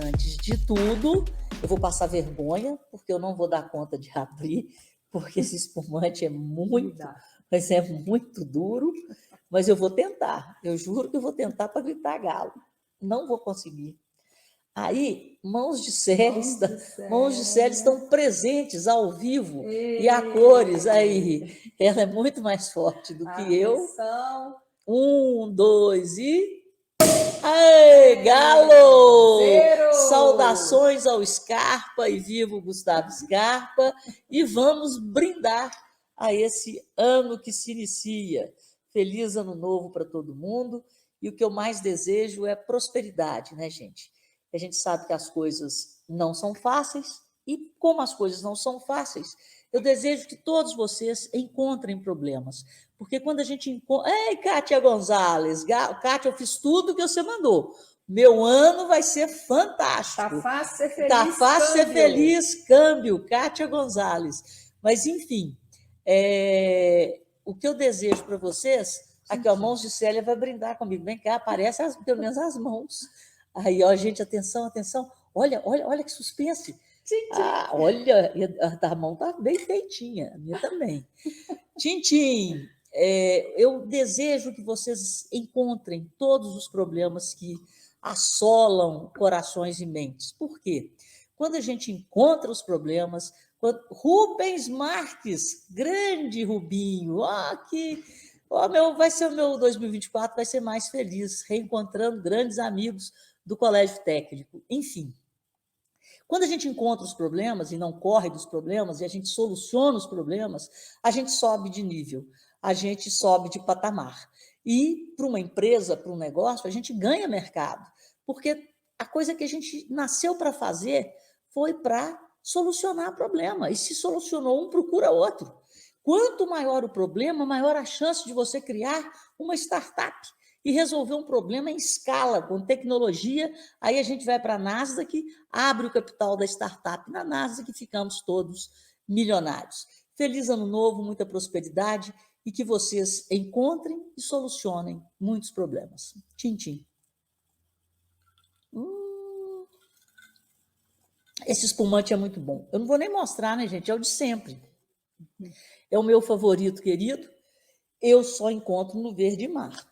antes de tudo, eu vou passar vergonha, porque eu não vou dar conta de abrir, porque esse espumante mas é muito duro, mas eu vou tentar. Eu juro que eu vou tentar para gritar galo. Não vou conseguir. Aí, mãos de Célia estão presentes ao vivo e a cores aí. Ela é muito mais forte do que eu. 1, 2 e... Aê, galo! Zero! Saudações ao Scarpa e vivo Gustavo Scarpa. E vamos brindar a esse ano que se inicia. Feliz ano novo para todo mundo. E o que eu mais desejo é prosperidade, né, gente? A gente sabe que as coisas não são fáceis, e como as coisas não são fáceis, eu desejo que todos vocês encontrem problemas. Porque quando a gente encontra... Ei, Kátia Gonzalez, Kátia, eu fiz tudo que você mandou. Meu ano vai ser fantástico. Tá fácil ser feliz, Tá fácil câmbio. ser feliz, câmbio, Kátia Gonzalez. Mas, enfim, o que eu desejo para vocês... Aqui, ó, mãos de Célia vai brindar comigo. Vem cá, aparece pelo menos as mãos. Aí, ó, gente, atenção, atenção. Olha que suspense. Olha, a mão está bem feitinha, a minha também. Tintim, eu desejo que vocês encontrem todos os problemas que assolam corações e mentes. Por quê? Quando a gente encontra os problemas... Rubens Marques, grande Rubinho, vai ser o meu 2024, vai ser mais feliz, reencontrando grandes amigos do colégio técnico. Enfim, quando a gente encontra os problemas e não corre dos problemas, e a gente soluciona os problemas, a gente sobe de nível, a gente sobe de patamar. E para uma empresa, para um negócio, a gente ganha mercado, porque a coisa que a gente nasceu para fazer foi para solucionar problema, e se solucionou um, procura outro. Quanto maior o problema, maior a chance de você criar uma startup e resolver um problema em escala, com tecnologia. Aí a gente vai para a Nasdaq, abre o capital da startup na Nasdaq e ficamos todos milionários. Feliz ano novo, muita prosperidade e que vocês encontrem e solucionem muitos problemas. Tintim. Esse espumante é muito bom. Eu não vou nem mostrar, né, gente? É o de sempre. É o meu favorito, querido. Eu só encontro no Verde Mar.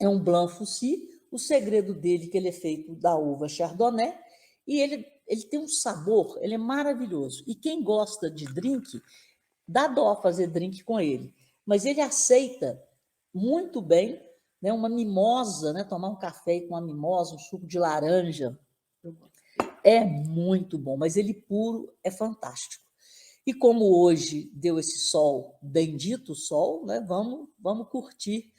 É um Blanc Fussy. O segredo dele é que ele é feito da uva Chardonnay e ele tem um sabor, ele é maravilhoso. E quem gosta de drink, dá dó fazer drink com ele. Mas ele aceita muito bem, né, uma mimosa, né, tomar um café com uma mimosa, um suco de laranja. É muito bom, mas ele puro é fantástico. E como hoje deu esse sol, bendito sol, né, vamos curtir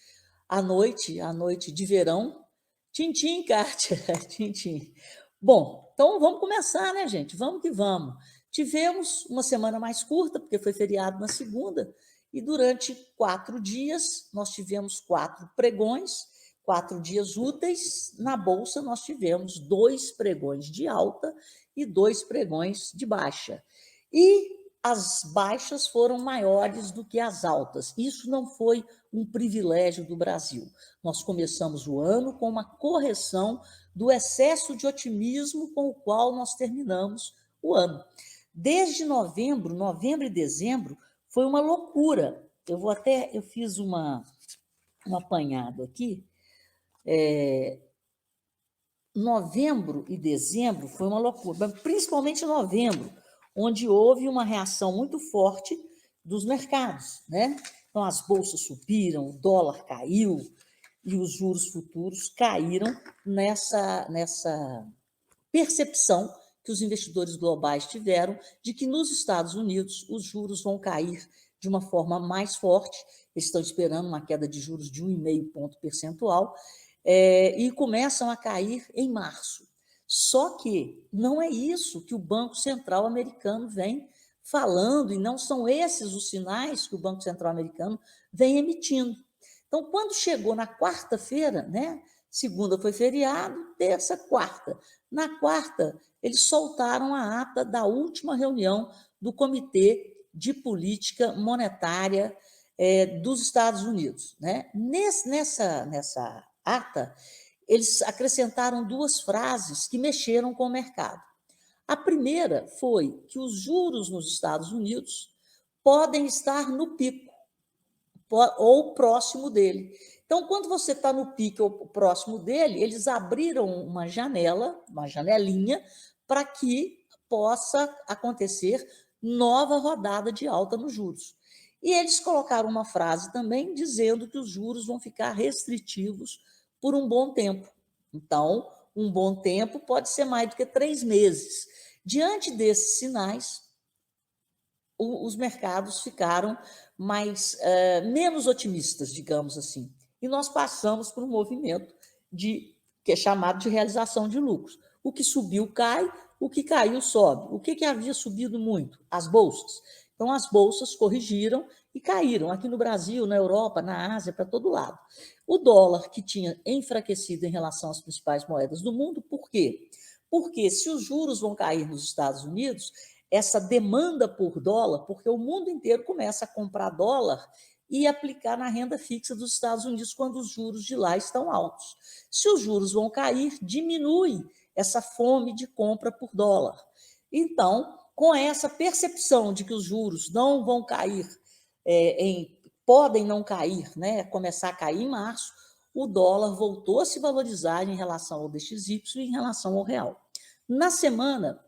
a noite de verão. Tintim, Kátia, tintim. Bom, então vamos começar, né, gente? Vamos que vamos. Tivemos uma semana mais curta, porque foi feriado na segunda, e durante 4 dias nós tivemos 4 pregões, 4 dias úteis. Na Bolsa nós tivemos 2 pregões de alta e 2 pregões de baixa. E as baixas foram maiores do que as altas. Isso não foi um privilégio do Brasil. Nós começamos o ano com uma correção do excesso de otimismo com o qual nós terminamos o ano. Desde novembro e dezembro, foi uma loucura. Eu fiz um apanhado aqui. Novembro e dezembro foi uma loucura, principalmente novembro, onde houve uma reação muito forte dos mercados, né? Então, as bolsas subiram, o dólar caiu e os juros futuros caíram nessa percepção que os investidores globais tiveram de que nos Estados Unidos os juros vão cair de uma forma mais forte. Eles estão esperando uma queda de juros de 1,5 ponto percentual, e começam a cair em março. Só que não é isso que o Banco Central americano vem falando, e não são esses os sinais que o Banco Central americano vem emitindo. Então, quando chegou na quarta-feira, né? Segunda foi feriado, terça, quarta. Na quarta, eles soltaram a ata da última reunião do Comitê de Política Monetária dos Estados Unidos, né? Nessa ata, eles acrescentaram duas frases que mexeram com o mercado. A primeira foi que os juros nos Estados Unidos podem estar no pico ou próximo dele. Então, quando você está no pico ou próximo dele, eles abriram uma janela, uma janelinha, para que possa acontecer nova rodada de alta nos juros. E eles colocaram uma frase também dizendo que os juros vão ficar restritivos por um bom tempo. Então, um bom tempo pode ser mais do que 3 meses. Diante desses sinais, os mercados ficaram menos otimistas, digamos assim. E nós passamos por um movimento que é chamado de realização de lucros. O que subiu cai, o que caiu sobe. O que havia subido muito? As bolsas. Então, as bolsas corrigiram e caíram aqui no Brasil, na Europa, na Ásia, para todo lado. O dólar, que tinha enfraquecido em relação às principais moedas do mundo, por quê? Porque se os juros vão cair nos Estados Unidos, essa demanda por dólar, porque o mundo inteiro começa a comprar dólar e aplicar na renda fixa dos Estados Unidos quando os juros de lá estão altos. Se os juros vão cair, diminui essa fome de compra por dólar. Então, com essa percepção de que os juros não vão cair, podem não cair, né, começar a cair em março, o dólar voltou a se valorizar em relação ao DXY e em relação ao real. Na semana,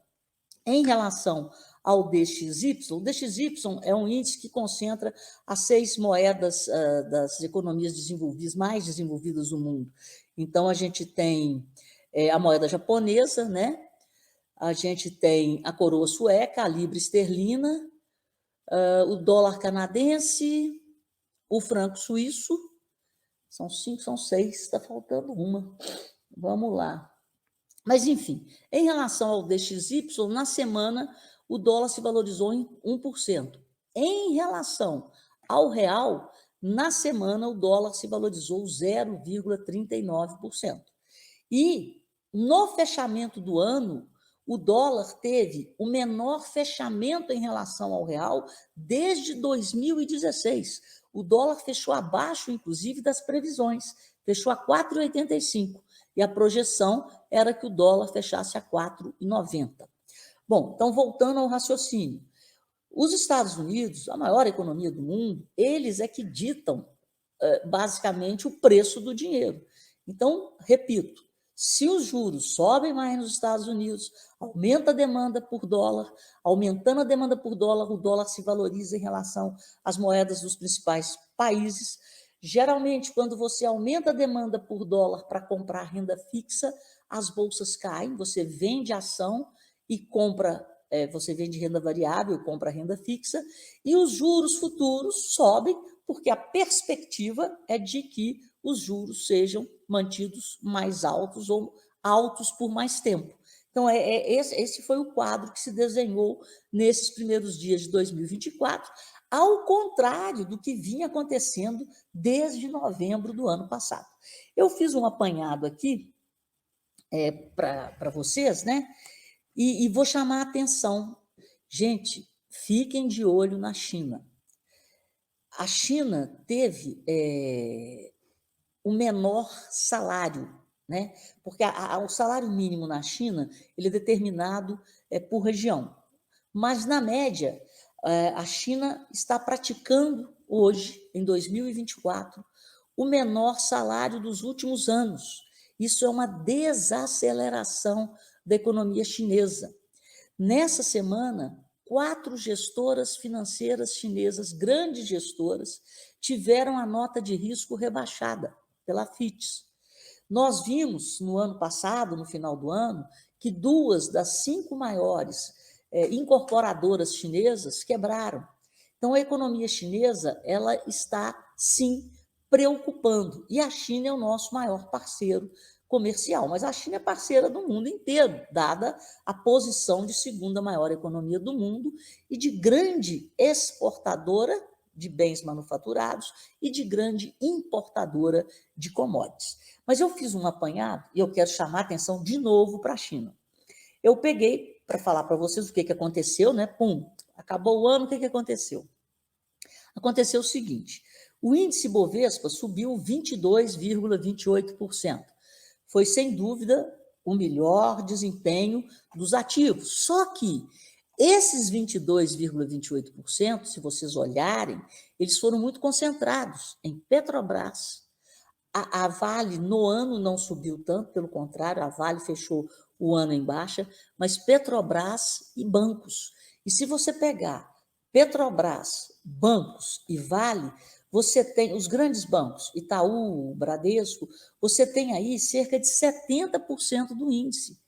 em relação ao DXY, o DXY é um índice que concentra as 6 moedas das economias desenvolvidas, mais desenvolvidas do mundo. Então, a gente tem a moeda japonesa, né? A gente tem a coroa sueca, a libra esterlina, o dólar canadense, o franco suíço. São 5, são 6, está faltando uma. Vamos lá. Mas, enfim, em relação ao DXY, na semana, o dólar se valorizou em 1%. Em relação ao real, na semana, o dólar se valorizou 0,39%. E, no fechamento do ano, o dólar teve o menor fechamento em relação ao real desde 2016. O dólar fechou abaixo, inclusive, das previsões, fechou a 4,85. E a projeção era que o dólar fechasse a 4,90. Bom, então, voltando ao raciocínio. Os Estados Unidos, a maior economia do mundo, eles é que ditam, basicamente, o preço do dinheiro. Então, repito, se os juros sobem mais nos Estados Unidos, aumenta a demanda por dólar, aumentando a demanda por dólar, o dólar se valoriza em relação às moedas dos principais países. Geralmente, quando você aumenta a demanda por dólar para comprar renda fixa, as bolsas caem, você vende ação e compra, você vende renda variável, compra renda fixa, e os juros futuros sobem, porque a perspectiva é de que os juros sejam mantidos mais altos ou altos por mais tempo. Então, esse foi o quadro que se desenhou nesses primeiros dias de 2024, ao contrário do que vinha acontecendo desde novembro do ano passado. Eu fiz um apanhado aqui para vocês, né? E vou chamar a atenção. Gente, fiquem de olho na China. A China teve o menor salário, né? Porque o salário mínimo na China ele é determinado por região. Mas, na média, a China está praticando hoje, em 2024, o menor salário dos últimos anos. Isso é uma desaceleração da economia chinesa. Nessa semana, 4 gestoras financeiras chinesas, grandes gestoras, tiveram a nota de risco rebaixada pela Fitch. Nós vimos no ano passado, no final do ano, que 2 das 5 maiores incorporadoras chinesas quebraram. Então, a economia chinesa ela está, sim, preocupando. E a China é o nosso maior parceiro comercial. Mas a China é parceira do mundo inteiro, dada a posição de segunda maior economia do mundo e de grande exportadora de bens manufaturados e de grande importadora de commodities. Mas eu fiz um apanhado e eu quero chamar a atenção de novo para a China. Eu peguei para falar para vocês o que aconteceu, né? Pum, acabou o ano, o que aconteceu? Aconteceu o seguinte, o índice Bovespa subiu 22,28%, foi, sem dúvida, o melhor desempenho dos ativos. Só que esses 22,28%, se vocês olharem, eles foram muito concentrados em Petrobras. A Vale, no ano, não subiu tanto, pelo contrário, a Vale fechou o ano em baixa, mas Petrobras e bancos. E se você pegar Petrobras, bancos e Vale, você tem os grandes bancos, Itaú, Bradesco, você tem aí cerca de 70% do índice.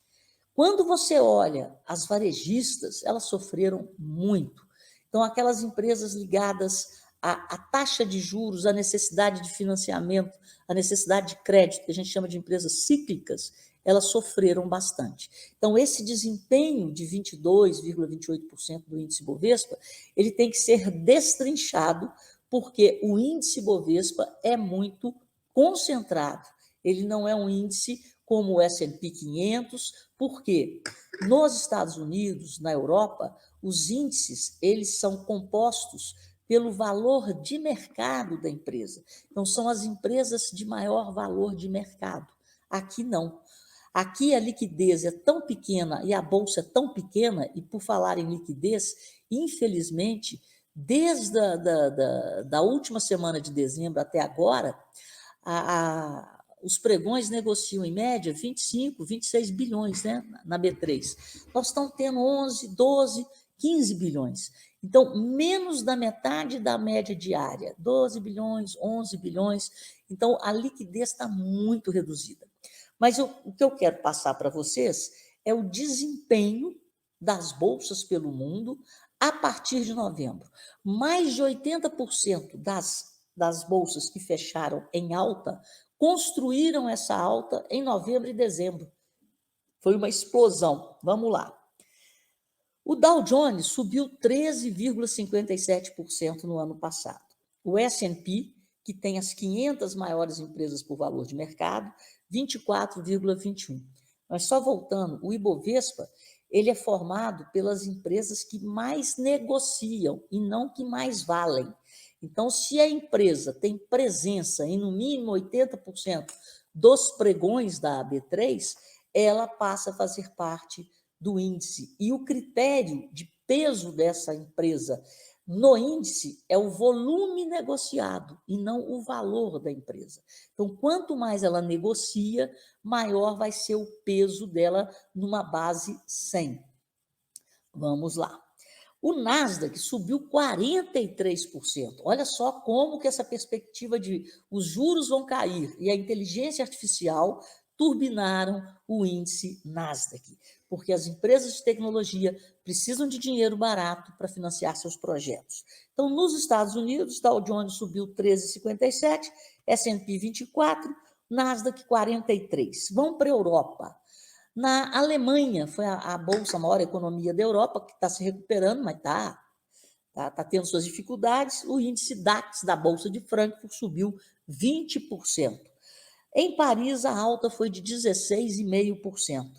Quando você olha as varejistas, elas sofreram muito. Então, aquelas empresas ligadas à taxa de juros, à necessidade de financiamento, à necessidade de crédito, que a gente chama de empresas cíclicas, elas sofreram bastante. Então, esse desempenho de 22,28% do índice Bovespa, ele tem que ser destrinchado, porque o índice Bovespa é muito concentrado. Ele não é um índice como o S&P 500, porque nos Estados Unidos, na Europa, os índices eles são compostos pelo valor de mercado da empresa. Então, são as empresas de maior valor de mercado. Aqui não. Aqui a liquidez é tão pequena e a bolsa é tão pequena, e por falar em liquidez, infelizmente, desde da última semana de dezembro até agora, os pregões negociam em média 25, 26 bilhões, né, na B3. Nós estamos tendo 11, 12, 15 bilhões. Então, menos da metade da média diária, 12 bilhões, 11 bilhões. Então, a liquidez está muito reduzida. Mas o que eu quero passar para vocês é o desempenho das bolsas pelo mundo a partir de novembro. Mais de 80% das bolsas que fecharam em alta construíram essa alta em novembro e dezembro. Foi uma explosão. Vamos lá. O Dow Jones subiu 13,57% no ano passado. O S&P, que tem as 500 maiores empresas por valor de mercado, 24,21%. Mas só voltando, o Ibovespa, ele é formado pelas empresas que mais negociam e não que mais valem. Então, se a empresa tem presença em no mínimo 80% dos pregões da AB3, ela passa a fazer parte do índice. E o critério de peso dessa empresa no índice é o volume negociado e não o valor da empresa. Então, quanto mais ela negocia, maior vai ser o peso dela numa base 100. Vamos lá. O Nasdaq subiu 43%. Olha só como que essa perspectiva de os juros vão cair e a inteligência artificial turbinaram o índice Nasdaq, porque as empresas de tecnologia precisam de dinheiro barato para financiar seus projetos. Então, nos Estados Unidos, Dow Jones subiu 13,57, S&P 24, Nasdaq 43. Vamos para a Europa. Na Alemanha, foi a bolsa, a maior economia da Europa, que está se recuperando, mas está tendo suas dificuldades. O índice DAX da Bolsa de Frankfurt subiu 20%. Em Paris, a alta foi de 16,5%.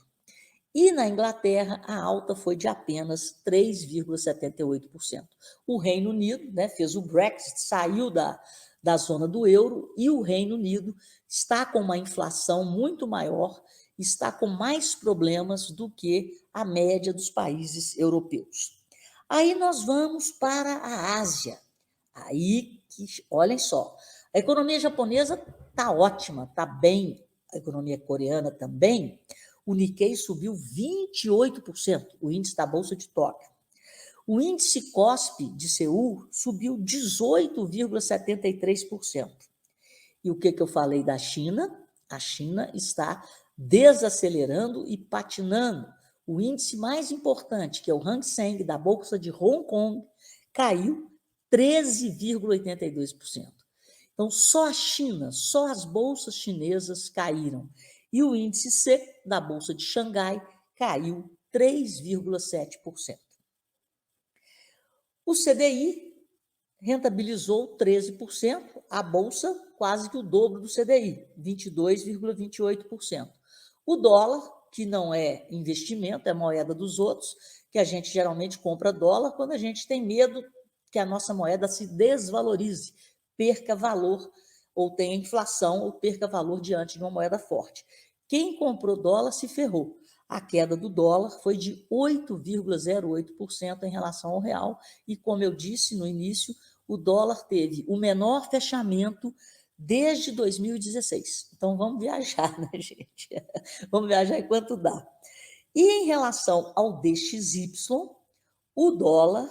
E na Inglaterra, a alta foi de apenas 3,78%. O Reino Unido, né, fez o Brexit, saiu da zona do euro, e o Reino Unido está com uma inflação muito maior, está com mais problemas do que a média dos países europeus. Aí nós vamos para a Ásia. Aí, olhem só, a economia japonesa está ótima, está bem, a economia coreana também. O Nikkei subiu 28%, o índice da Bolsa de Tóquio. O índice KOSPI de Seul subiu 18,73%. E o que eu falei da China? A China está desacelerando e patinando. O índice mais importante, que é o Hang Seng da Bolsa de Hong Kong, caiu 13,82%. Então, só a China, só as bolsas chinesas caíram. E o índice C da Bolsa de Xangai caiu 3,7%. O CDI rentabilizou 13%, a Bolsa quase que o dobro do CDI, 22,28%. O dólar, que não é investimento, é moeda dos outros, que a gente geralmente compra dólar quando a gente tem medo que a nossa moeda se desvalorize, perca valor, ou tenha inflação, ou perca valor diante de uma moeda forte. Quem comprou dólar se ferrou. A queda do dólar foi de 8,08% em relação ao real, e como eu disse no início, o dólar teve o menor fechamento desde 2016. Então vamos viajar, né, gente? Vamos viajar enquanto dá. E em relação ao DXY, o dólar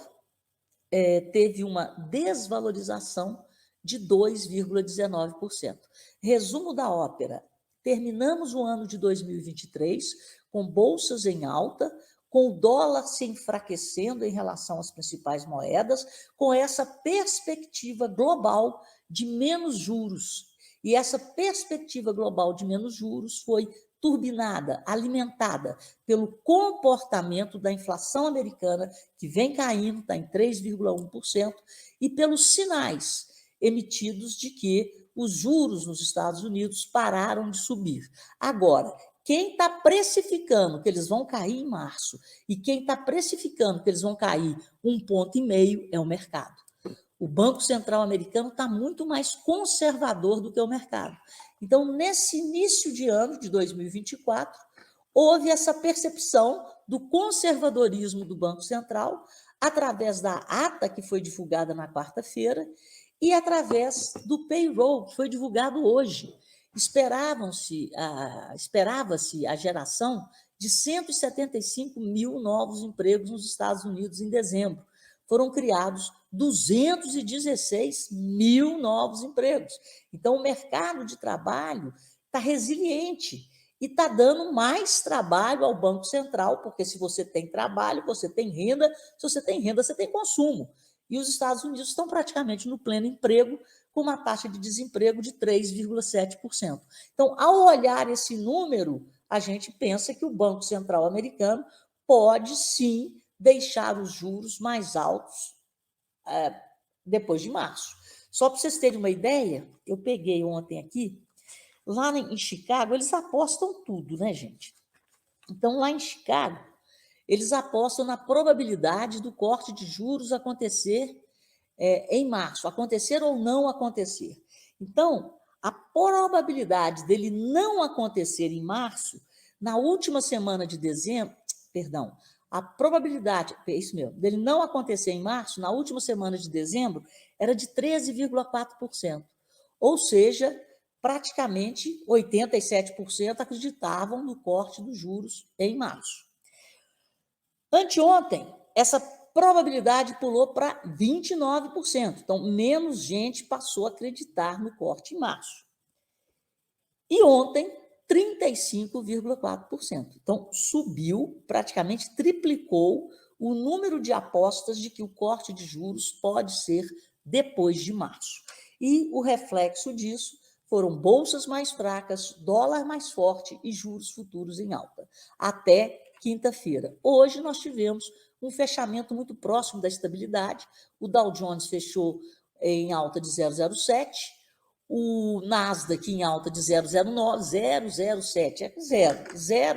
teve uma desvalorização de 2,19%. Resumo da ópera: terminamos o ano de 2023 com bolsas em alta, com o dólar se enfraquecendo em relação às principais moedas, com essa perspectiva global de menos juros. E essa perspectiva global de menos juros foi turbinada, alimentada pelo comportamento da inflação americana, que vem caindo, está em 3,1%, e pelos sinais emitidos de que os juros nos Estados Unidos pararam de subir. Agora, quem está precificando que eles vão cair em março e quem está precificando que eles vão cair 1,5 ponto é o mercado. O Banco Central americano está muito mais conservador do que o mercado. Então, nesse início de ano de 2024, houve essa percepção do conservadorismo do Banco Central através da ata que foi divulgada na quarta-feira e através do payroll que foi divulgado hoje. Esperava-se a geração de 175 mil novos empregos nos Estados Unidos em dezembro. Foram criados 216 mil novos empregos. Então, o mercado de trabalho está resiliente e está dando mais trabalho ao Banco Central, porque se você tem trabalho, você tem renda, se você tem renda, você tem consumo. E os Estados Unidos estão praticamente no pleno emprego, com uma taxa de desemprego de 3,7%. Então, ao olhar esse número, a gente pensa que o Banco Central americano pode sim deixar os juros mais altos depois de março. Só para vocês terem uma ideia, eu peguei ontem aqui, lá em Chicago, eles apostam tudo, né, gente? Então, lá em Chicago, eles apostam na probabilidade do corte de juros acontecer em março, acontecer ou não acontecer. Então, a probabilidade dele não acontecer em março, na última semana de dezembro, perdão, a probabilidade, é isso mesmo, dele não acontecer em março, na última semana de dezembro, era de 13,4%. Ou seja, praticamente 87% acreditavam no corte dos juros em março. Anteontem, essa probabilidade pulou para 29%. Então, menos gente passou a acreditar no corte em março. E ontem, 35,4%. Então, subiu, praticamente triplicou o número de apostas de que o corte de juros pode ser depois de março. E o reflexo disso foram bolsas mais fracas, dólar mais forte e juros futuros em alta, até quinta-feira. Hoje nós tivemos um fechamento muito próximo da estabilidade. O Dow Jones fechou em alta de 0,07%, o Nasdaq em alta de 0,09, 0,07, é zero,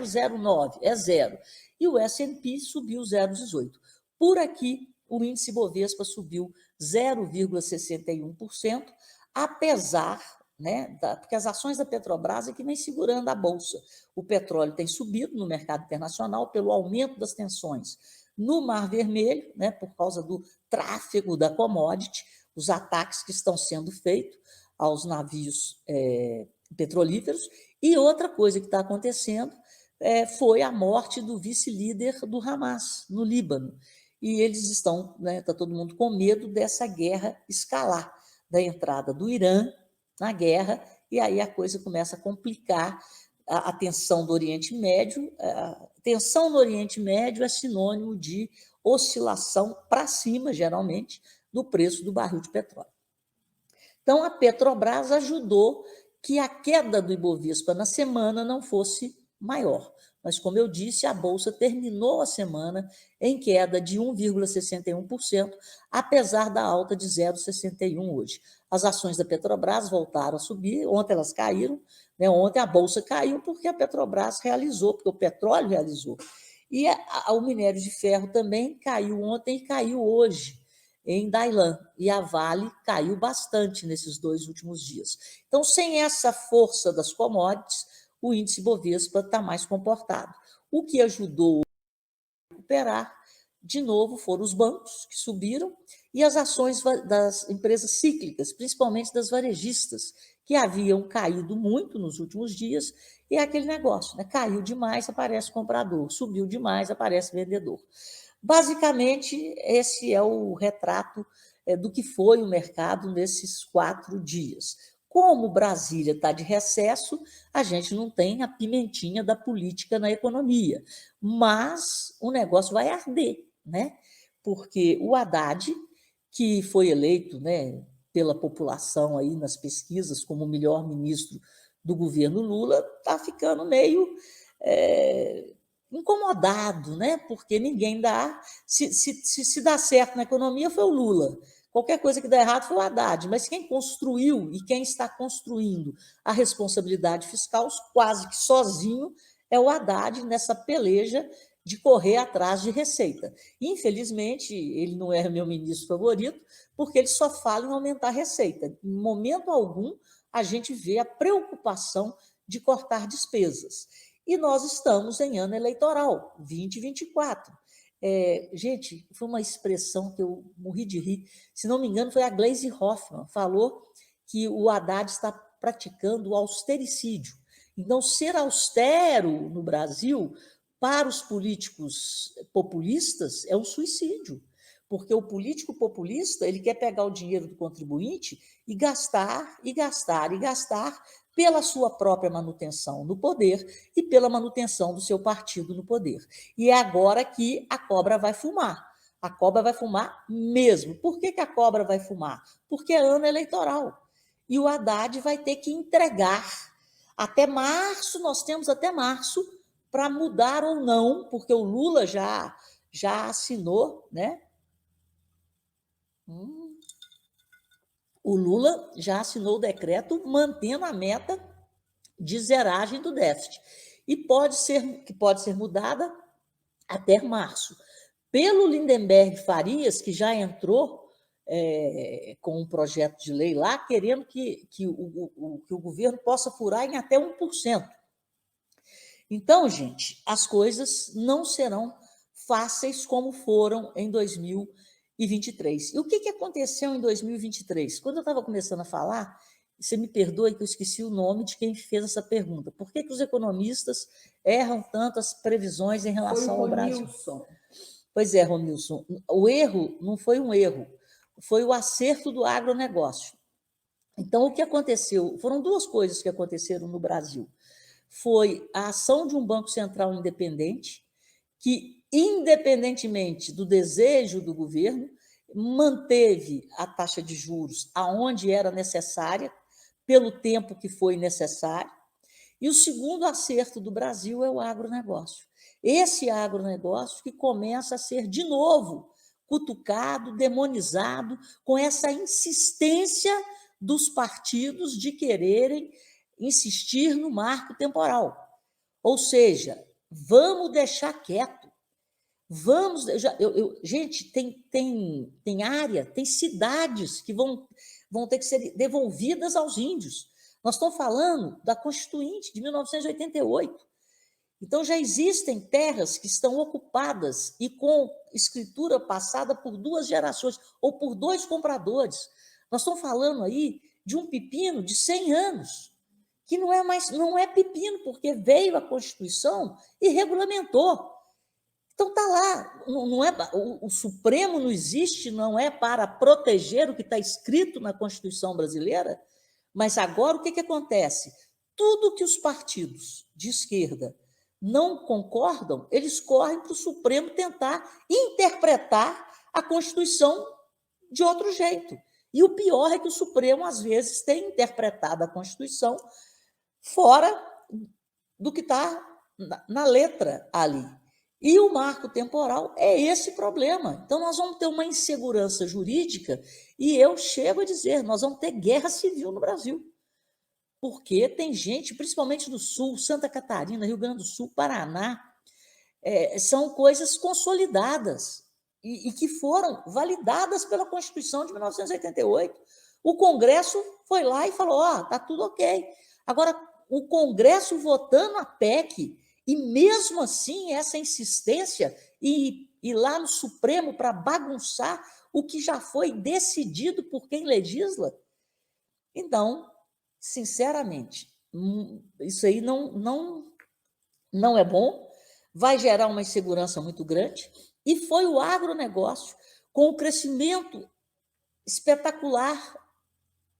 0,09, é zero. E o S&P subiu 0,18. Por aqui, o índice Bovespa subiu 0,61%, apesar, né, porque as ações da Petrobras é que vem segurando a bolsa. O petróleo tem subido no mercado internacional pelo aumento das tensões no Mar Vermelho, né, por causa do tráfego da commodity, os ataques que estão sendo feitos aos navios petrolíferos. E outra coisa que está acontecendo foi a morte do vice-líder do Hamas, no Líbano. E eles estão, né, está todo mundo com medo dessa guerra escalar, da entrada do Irã na guerra, e aí a coisa começa a complicar a tensão do Oriente Médio. A tensão no Oriente Médio é sinônimo de oscilação para cima, geralmente, do preço do barril de petróleo. Então, a Petrobras ajudou que a queda do Ibovespa na semana não fosse maior. Mas, como eu disse, a Bolsa terminou a semana em queda de 1,61%, apesar da alta de 0,61% hoje. As ações da Petrobras voltaram a subir, ontem elas caíram, né? Ontem a Bolsa caiu porque a Petrobras realizou, porque o petróleo realizou. E o minério de ferro também caiu ontem e caiu hoje em Dailan, e a Vale caiu bastante nesses 2 últimos dias. Então, sem essa força das commodities, o índice Bovespa está mais comportado. O que ajudou a recuperar, de novo, foram os bancos que subiram e as ações das empresas cíclicas, principalmente das varejistas, que haviam caído muito nos últimos dias, e é aquele negócio, né? Caiu demais, aparece comprador, subiu demais, aparece vendedor. Basicamente, esse é o retrato do que foi o mercado nesses 4 dias. Como Brasília está de recesso, a gente não tem a pimentinha da política na economia, mas o negócio vai arder, né? Porque o Haddad, que foi eleito, né, pela população aí nas pesquisas como o melhor ministro do governo Lula, está ficando meio incomodado, né? Porque ninguém dá. Se dá certo na economia foi o Lula. Qualquer coisa que dá errado foi o Haddad. Mas quem construiu e quem está construindo a responsabilidade fiscal, quase que sozinho, é o Haddad nessa peleja de correr atrás de receita. Infelizmente, ele não é meu ministro favorito, porque ele só fala em aumentar a receita. Em momento algum, a gente vê a preocupação de cortar despesas. E nós estamos em ano eleitoral, 2024. Gente, foi uma expressão que eu morri de rir. Se não me engano, foi a Gleisi Hoffmann, falou que o Haddad está praticando o austericídio. Então, ser austero no Brasil, para os políticos populistas, é um suicídio. Porque o político populista, ele quer pegar o dinheiro do contribuinte e gastar, e gastar, e gastar, pela sua própria manutenção no poder e pela manutenção do seu partido no poder. E é agora que a cobra vai fumar. A cobra vai fumar mesmo. Por que a cobra vai fumar? Porque é ano eleitoral. E o Haddad vai ter que entregar. Até março, nós temos até março para mudar ou não, porque o Lula já assinou, né? O Lula já assinou o decreto mantendo a meta de zeragem do déficit. E pode ser mudada até março. Pelo Lindenberg Farias, que já entrou com um projeto de lei lá, querendo que o governo possa furar em até 1%. Então, gente, as coisas não serão fáceis como foram em 2023. E o que aconteceu em 2023? Quando eu estava começando a falar, você me perdoe que eu esqueci o nome de quem fez essa pergunta. Por que os economistas erram tanto as previsões em relação ao Brasil? Pois é, Romilson, o erro não foi um erro, foi o acerto do agronegócio. Então, o que aconteceu? Foram 2 coisas que aconteceram no Brasil. Foi a ação de um Banco Central independente, que, independentemente do desejo do governo, manteve a taxa de juros aonde era necessária, pelo tempo que foi necessário. E o segundo acerto do Brasil é o agronegócio. Esse agronegócio que começa a ser, de novo, cutucado, demonizado, com essa insistência dos partidos de quererem insistir no marco temporal. Ou seja, vamos deixar quieto. Gente, tem área, tem cidades que vão ter que ser devolvidas aos índios. Nós estamos falando da Constituinte de 1988. Então, já existem terras que estão ocupadas e com escritura passada por 2 gerações ou por 2 compradores. Nós estamos falando aí de um pepino de 100 anos, que não é pepino, porque veio a Constituição e regulamentou. Então está lá, não é, o Supremo não existe, não é para proteger o que está escrito na Constituição brasileira, mas agora o que acontece? Tudo que os partidos de esquerda não concordam, eles correm para o Supremo tentar interpretar a Constituição de outro jeito. E o pior é que o Supremo, às vezes, tem interpretado a Constituição fora do que está na letra ali. E o marco temporal é esse problema. Então, nós vamos ter uma insegurança jurídica e eu chego a dizer, nós vamos ter guerra civil no Brasil. Porque tem gente, principalmente do Sul, Santa Catarina, Rio Grande do Sul, Paraná, são coisas consolidadas e que foram validadas pela Constituição de 1988. O Congresso foi lá e falou, está tudo ok. Agora, o Congresso votando a PEC, e mesmo assim essa insistência e ir lá no Supremo para bagunçar o que já foi decidido por quem legisla. Então, sinceramente, isso aí não é bom, vai gerar uma insegurança muito grande, e foi o agronegócio, com o crescimento espetacular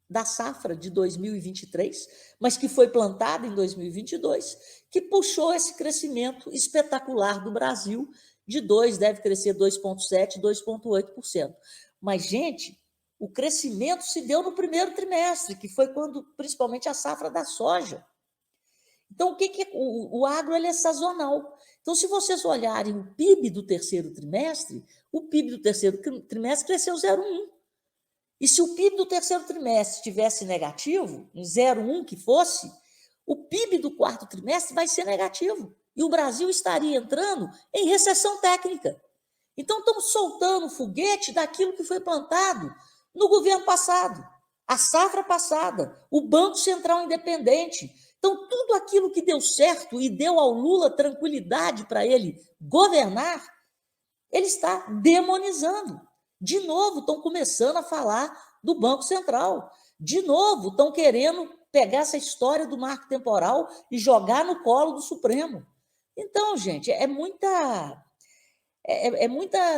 da safra de 2023, mas que foi plantada em 2022, que puxou esse crescimento espetacular do Brasil de 2, deve crescer 2,7%, 2,8%. Mas, gente, o crescimento se deu no primeiro trimestre, que foi quando, principalmente, a safra da soja. Então, o que é o agro? Ele é sazonal. Então, se vocês olharem o PIB do terceiro trimestre, o PIB do terceiro trimestre cresceu 0,1%. E se o PIB do terceiro trimestre estivesse negativo, em 0,1 que fosse, o PIB do quarto trimestre vai ser negativo. E o Brasil estaria entrando em recessão técnica. Então, estão soltando foguete daquilo que foi plantado no governo passado, a safra passada, o Banco Central independente. Então, tudo aquilo que deu certo e deu ao Lula tranquilidade para ele governar, ele está demonizando. De novo, estão começando a falar do Banco Central. De novo, estão querendo pegar essa história do marco temporal e jogar no colo do Supremo. Então, gente, é muita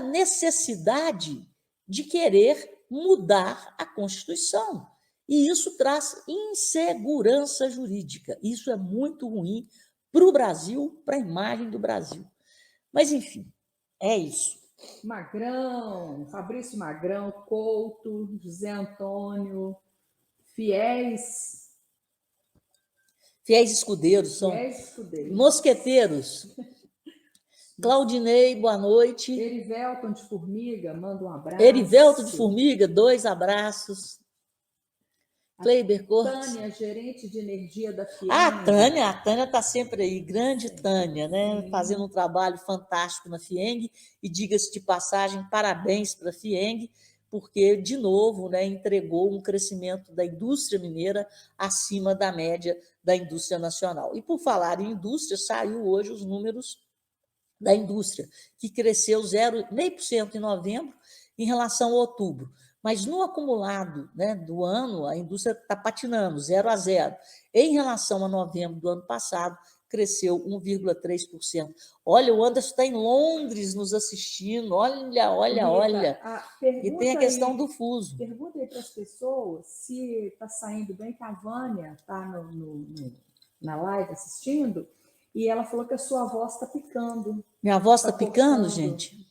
necessidade de querer mudar a Constituição. E isso traz insegurança jurídica. Isso é muito ruim para o Brasil, para a imagem do Brasil. Mas, enfim, é isso. Magrão, Fabrício Magrão, Couto, José Antônio, fiéis escudeiros, são mosqueteiros. Claudinei, boa noite. Erivelton de Formiga, manda um abraço. Erivelton de Formiga, 2 abraços. Kleiber Cortes. Tânia, gerente de energia da FIENG. A Tânia está sempre aí, grande Tânia, né? Fazendo um trabalho fantástico na FIENG, e diga-se de passagem, parabéns para a FIENG, porque, de novo, né, entregou um crescimento da indústria mineira acima da média da indústria nacional. E, por falar em indústria, saiu hoje os números da indústria, que cresceu 0,5% em novembro em relação a outubro. Mas no acumulado, né, do ano, a indústria está patinando, 0,0. Em relação a novembro do ano passado, cresceu 1,3%. Olha, o Anderson está em Londres nos assistindo, olha. E tem a questão do fuso. Pergunta aí para as pessoas se está saindo bem, que a Vânia está na live assistindo, e ela falou que a sua voz está picando. Minha voz está picando, gente?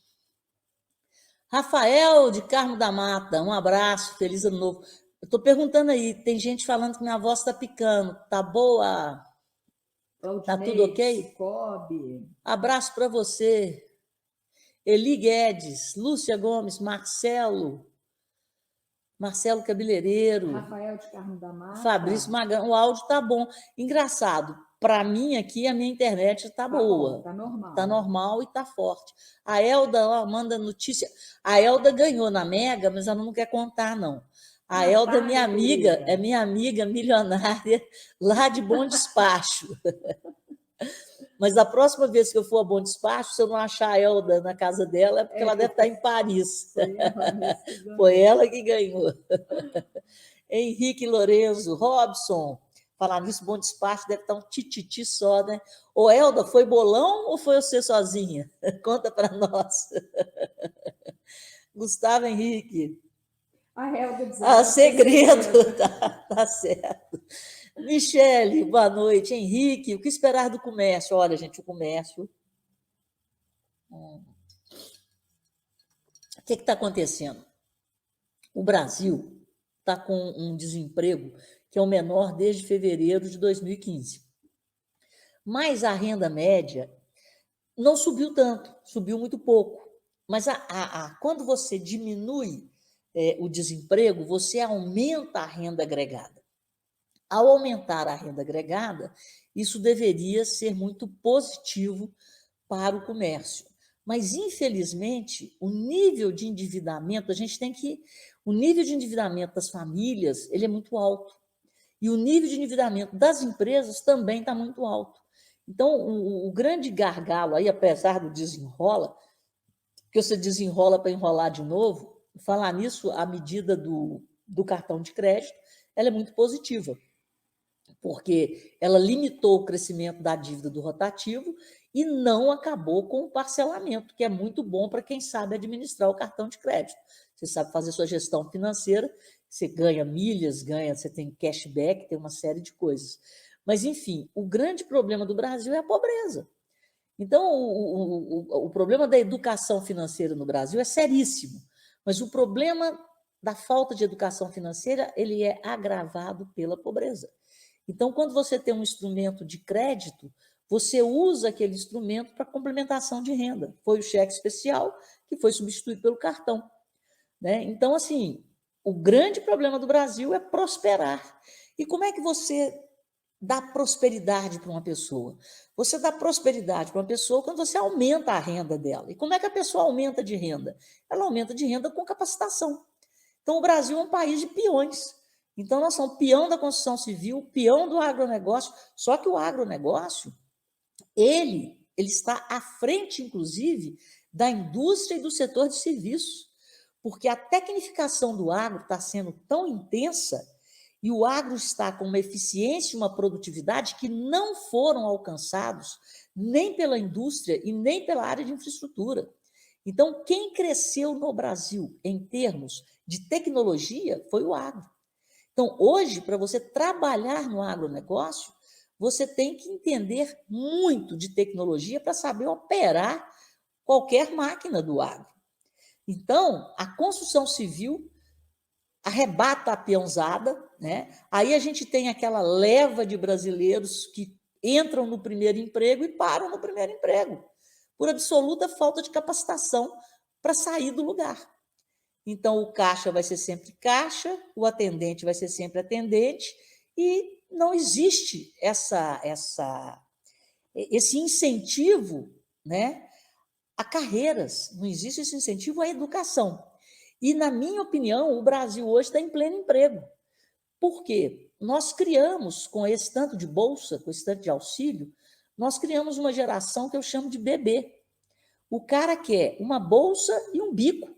Rafael de Carmo da Mata, um abraço, feliz ano novo. Eu estou perguntando aí, tem gente falando que minha voz está picando, tá boa? Está tudo ok? Cicobi. Abraço para você. Eli Guedes, Lúcia Gomes, Marcelo Cabeleireiro. Rafael de Carmo da Mata. Fabrício Magrão, o áudio está bom. Engraçado, para mim aqui a minha internet está boa. Está normal. Está normal e está forte. A Elda manda notícia. A Elda ganhou na Mega, mas ela não quer contar, não. A Elda é minha amiga milionária lá de Bom Despacho. Mas da próxima vez que eu for a Bom Despacho, se eu não achar a Elda na casa dela, é porque ela deve estar em Paris. Foi ela que ganhou. Henrique Lorenzo, Robson, falar nisso, Bom Despacho deve estar um tititi só, né? Ô, Elda, foi bolão ou foi você sozinha? Conta para nós. Gustavo Henrique. A Elda diz, segredo. Tá certo. Michele, boa noite. Henrique, o que esperar do comércio? Olha, gente, o comércio... O que está acontecendo? O Brasil está com um desemprego que é o menor desde fevereiro de 2015. Mas a renda média não subiu tanto, subiu muito pouco. Mas quando você diminui o desemprego, você aumenta a renda agregada. Ao aumentar a renda agregada, isso deveria ser muito positivo para o comércio. Mas, infelizmente, o nível de endividamento, o nível de endividamento das famílias, ele é muito alto. E o nível de endividamento das empresas também está muito alto. Então, o grande gargalo aí, apesar do desenrola, que você desenrola para enrolar de novo, falar nisso, a medida do cartão de crédito, ela é muito positiva, porque ela limitou o crescimento da dívida do rotativo e não acabou com o parcelamento, que é muito bom para quem sabe administrar o cartão de crédito. Você sabe fazer sua gestão financeira, você ganha milhas, você tem cashback, tem uma série de coisas. Mas, enfim, o grande problema do Brasil é a pobreza. Então, o problema da educação financeira no Brasil é seríssimo, mas o problema da falta de educação financeira ele é agravado pela pobreza. Então, quando você tem um instrumento de crédito, você usa aquele instrumento para complementação de renda. Foi o cheque especial que foi substituído pelo cartão. Né? Então, assim, o grande problema do Brasil é prosperar. E como é que você dá prosperidade para uma pessoa? Você dá prosperidade para uma pessoa quando você aumenta a renda dela. E como é que a pessoa aumenta de renda? Ela aumenta de renda com capacitação. Então, o Brasil é um país de peões. Então, nós somos peão da construção civil, peão do agronegócio, só que o agronegócio, ele está à frente, inclusive, da indústria e do setor de serviços, porque a tecnificação do agro está sendo tão intensa e o agro está com uma eficiência e uma produtividade que não foram alcançados nem pela indústria e nem pela área de infraestrutura. Então, quem cresceu no Brasil em termos de tecnologia foi o agro. Então, hoje, para você trabalhar no agronegócio, você tem que entender muito de tecnologia para saber operar qualquer máquina do agro. Então, a construção civil arrebata a peãozada, né? Aí a gente tem aquela leva de brasileiros que entram no primeiro emprego e param no primeiro emprego, por absoluta falta de capacitação para sair do lugar. Então, o caixa vai ser sempre caixa, o atendente vai ser sempre atendente, e não existe esse incentivo, né, a carreiras, não existe esse incentivo à educação. E, na minha opinião, o Brasil hoje está em pleno emprego. Por quê? Nós criamos, com esse tanto de bolsa, com esse tanto de auxílio, nós criamos uma geração que eu chamo de bebê. O cara quer uma bolsa e um bico.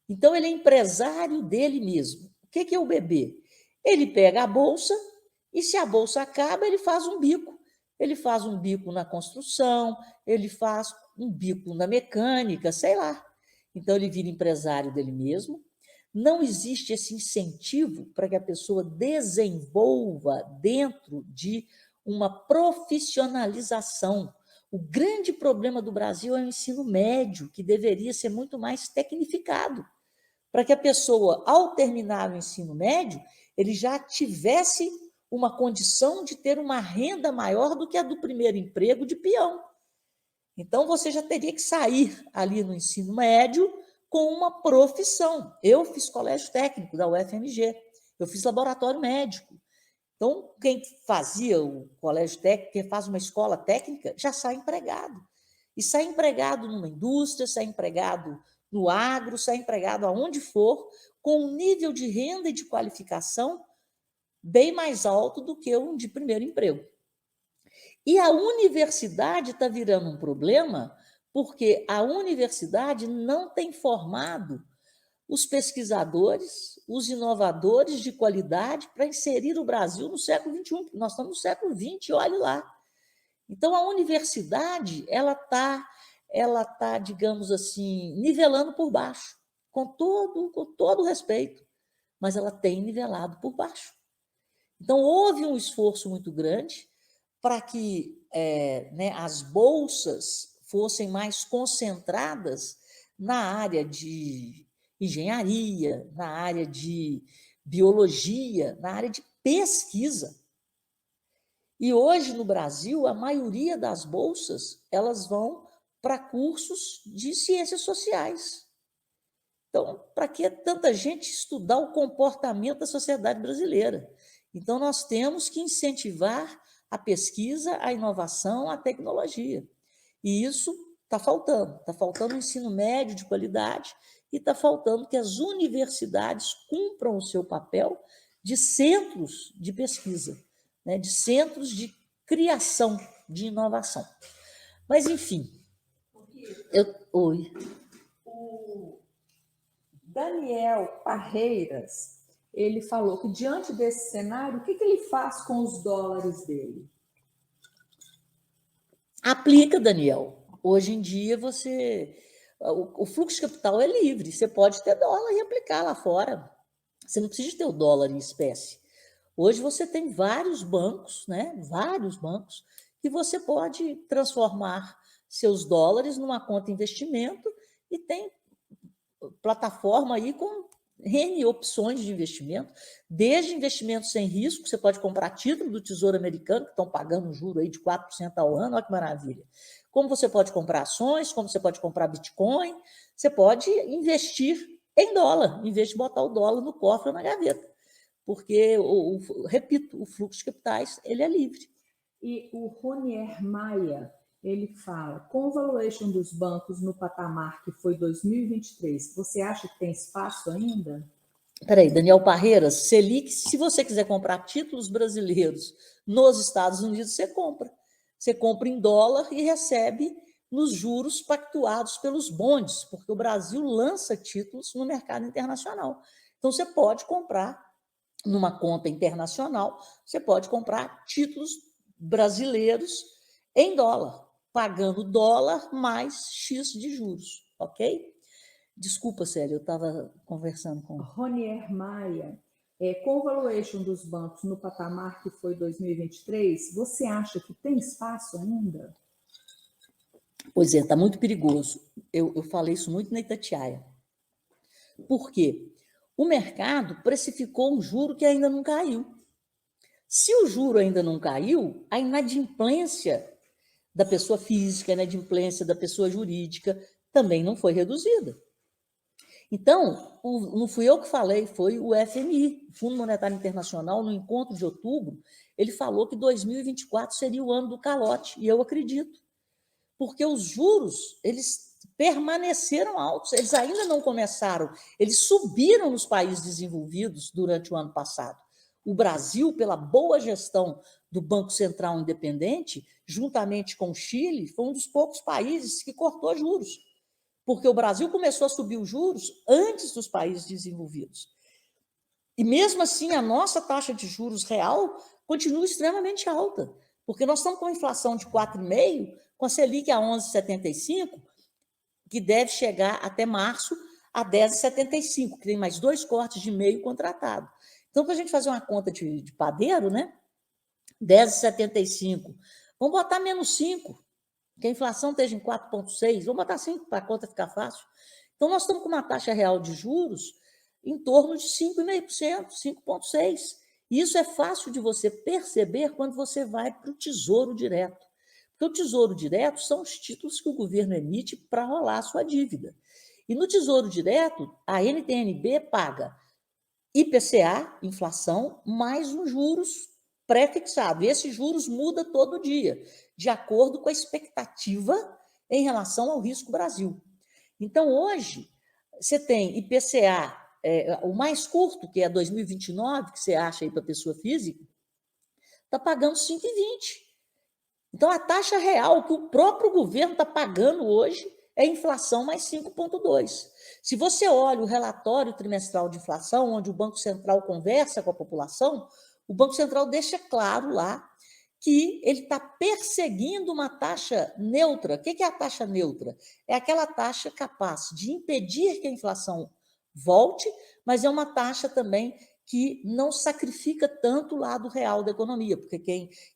Então, ele é empresário dele mesmo. O que é o bebê? Ele pega a bolsa e, se a bolsa acaba, ele faz um bico. Ele faz um bico na construção, ele faz um bico na mecânica, sei lá. Então, ele vira empresário dele mesmo. Não existe esse incentivo para que a pessoa desenvolva dentro de uma profissionalização. O grande problema do Brasil é o ensino médio, que deveria ser muito mais tecnificado, para que a pessoa, ao terminar o ensino médio, ele já tivesse uma condição de ter uma renda maior do que a do primeiro emprego de peão. Então, você já teria que sair ali no ensino médio com uma profissão. Eu fiz colégio técnico da UFMG, eu fiz laboratório médico. Então, quem fazia o colégio técnico, quem faz uma escola técnica, já sai empregado. E sai empregado numa indústria, sai empregado no agro, sai empregado aonde for, com um nível de renda e de qualificação bem mais alto do que um de primeiro emprego. E a universidade está virando um problema porque a universidade não tem formado os pesquisadores, os inovadores de qualidade para inserir o Brasil no século XXI. Nós estamos no século XX, olhe lá. Então, a universidade ela tá, digamos assim, nivelando por baixo, com todo respeito, mas ela tem nivelado por baixo. Então, houve um esforço muito grande para que as bolsas fossem mais concentradas na área de engenharia, na área de biologia, na área de pesquisa. E hoje, no Brasil, a maioria das bolsas elas vão para cursos de ciências sociais. Então, para que tanta gente estudar o comportamento da sociedade brasileira? Então, nós temos que incentivar a pesquisa, a inovação, a tecnologia. E isso está faltando um ensino médio de qualidade e está faltando que as universidades cumpram o seu papel de centros de pesquisa, né, de centros de criação, de inovação. Mas, enfim, Oi. O Daniel Parreiras, ele falou que, diante desse cenário, o que ele faz com os dólares dele? Aplica, Daniel. Hoje em dia, o fluxo de capital é livre. Você pode ter dólar e aplicar lá fora. Você não precisa ter o dólar em espécie. Hoje você tem vários bancos, né? Vários bancos, que você pode transformar seus dólares numa conta de investimento e tem plataforma aí com N opções de investimento, desde investimentos sem risco, você pode comprar título do Tesouro Americano, que estão pagando um juro aí de 4% ao ano, olha que maravilha. Como você pode comprar ações, como você pode comprar Bitcoin, você pode investir em dólar, em vez de botar o dólar no cofre ou na gaveta. Porque, repito, o fluxo de capitais ele é livre. E o Ronier Maia, ele fala, com o valuation dos bancos no patamar que foi 2023, você acha que tem espaço ainda? Peraí, Daniel Parreiras, Selic, se você quiser comprar títulos brasileiros nos Estados Unidos, você compra. Você compra em dólar e recebe nos juros pactuados pelos bondes, porque o Brasil lança títulos no mercado internacional. Então, você pode comprar numa conta internacional, você pode comprar títulos brasileiros em dólar, pagando dólar mais X de juros, ok? Desculpa, Célia, eu estava conversando com... Ronier Maia, com o valuation dos bancos no patamar que foi 2023, você acha que tem espaço ainda? Pois é, está muito perigoso. Eu falei isso muito na Itatiaia. Por quê? O mercado precificou um juro que ainda não caiu. Se o juro ainda não caiu, a inadimplência da pessoa física, a inadimplência da pessoa jurídica também não foi reduzida. Então, não fui eu que falei, foi o FMI, Fundo Monetário Internacional, no encontro de outubro, ele falou que 2024 seria o ano do calote, e eu acredito, porque os juros, eles permaneceram altos, eles ainda não começaram, eles subiram nos países desenvolvidos durante o ano passado. O Brasil, pela boa gestão do Banco Central Independente, juntamente com o Chile, foi um dos poucos países que cortou juros, porque o Brasil começou a subir os juros antes dos países desenvolvidos. E mesmo assim, a nossa taxa de juros real continua extremamente alta, porque nós estamos com a inflação de 4,5%, com a Selic a 11,75%, que deve chegar até março a 10,75%, que tem mais 2 cortes de meio contratado. Então, para a gente fazer uma conta de padeiro, né? 10,75%, vamos botar menos 5%, que a inflação esteja em 4,6%, vamos botar 5% para a conta ficar fácil. Então, nós estamos com uma taxa real de juros em torno de 5,5%, 5,6%. Isso é fácil de você perceber quando você vai para o Tesouro Direto. Porque o Tesouro Direto são os títulos que o governo emite para rolar a sua dívida. E no Tesouro Direto, a NTN-B paga IPCA, inflação, mais um juros pré-fixado. E esses juros muda todo dia, de acordo com a expectativa em relação ao risco Brasil. Então, hoje, você tem IPCA, o mais curto, que é 2029, que você acha aí para a pessoa física, está pagando 5,20. Então, a taxa real que o próprio governo está pagando hoje é inflação mais 5,2. Se você olha o relatório trimestral de inflação, onde o Banco Central conversa com a população, o Banco Central deixa claro lá que ele está perseguindo uma taxa neutra. O que é a taxa neutra? É aquela taxa capaz de impedir que a inflação volte, mas é uma taxa também que não sacrifica tanto o lado real da economia, porque